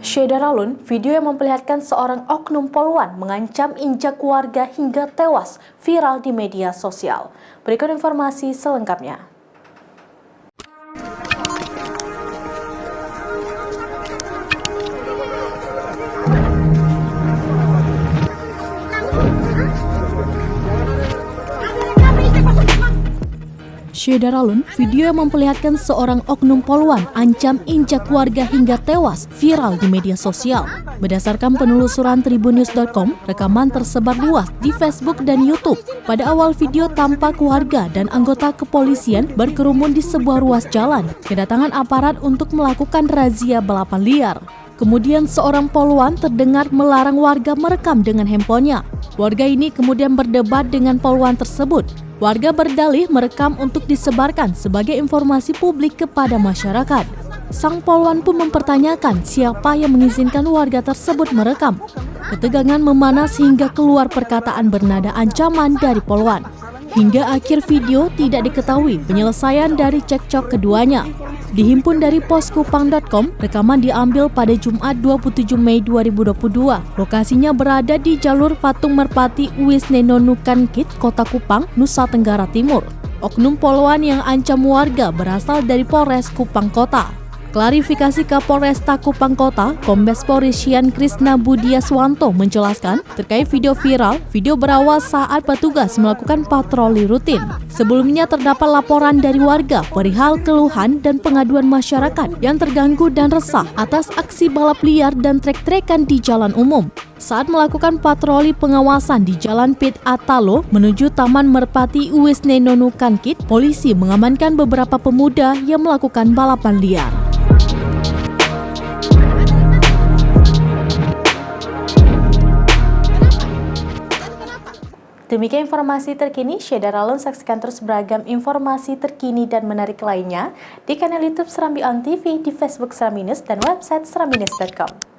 Syederalun, video yang memperlihatkan seorang oknum poluan mengancam injak warga hingga tewas viral di media sosial. Berikut informasi selengkapnya. Syederalun, video yang memperlihatkan seorang oknum poluan ancam injak warga hingga tewas viral di media sosial. Berdasarkan penelusuran tribunnews.com, rekaman tersebar luas di Facebook dan YouTube. Pada awal video tampak warga dan anggota kepolisian berkerumun di sebuah ruas jalan, kedatangan aparat untuk melakukan razia balapan liar. Kemudian seorang poluan terdengar melarang warga merekam dengan handphonenya. Warga ini kemudian berdebat dengan poluan tersebut. Warga berdalih merekam untuk disebarkan sebagai informasi publik kepada masyarakat. Sang poluan pun mempertanyakan siapa yang mengizinkan warga tersebut merekam. Ketegangan memanas hingga keluar perkataan bernada ancaman dari poluan. Hingga akhir video tidak diketahui penyelesaian dari cekcok keduanya. Dihimpun dari poskupang.com, rekaman diambil pada Jumat 27 Mei 2022. Lokasinya berada di jalur Patung Merpati Uwisnenonukankit, Kota Kupang, Nusa Tenggara Timur. Oknum poluan yang ancam warga berasal dari Polres Kupang Kota. Klarifikasi Kapolresta Kupang Kota, Kombes Pol Rishian Krisna Budiaswanto menjelaskan terkait video viral, video berawal saat petugas melakukan patroli rutin. Sebelumnya terdapat laporan dari warga perihal keluhan dan pengaduan masyarakat yang terganggu dan resah atas aksi balap liar dan trek-trekan di jalan umum. Saat melakukan patroli pengawasan di Jalan Pit Atalo menuju Taman Merpati Uwisnenonukankit, polisi mengamankan beberapa pemuda yang melakukan balapan liar. Demikian informasi terkini, Syederalun, saksikan terus beragam informasi terkini dan menarik lainnya di kanal YouTube Serambi On TV, di Facebook Serambi News, dan website serambinews.com.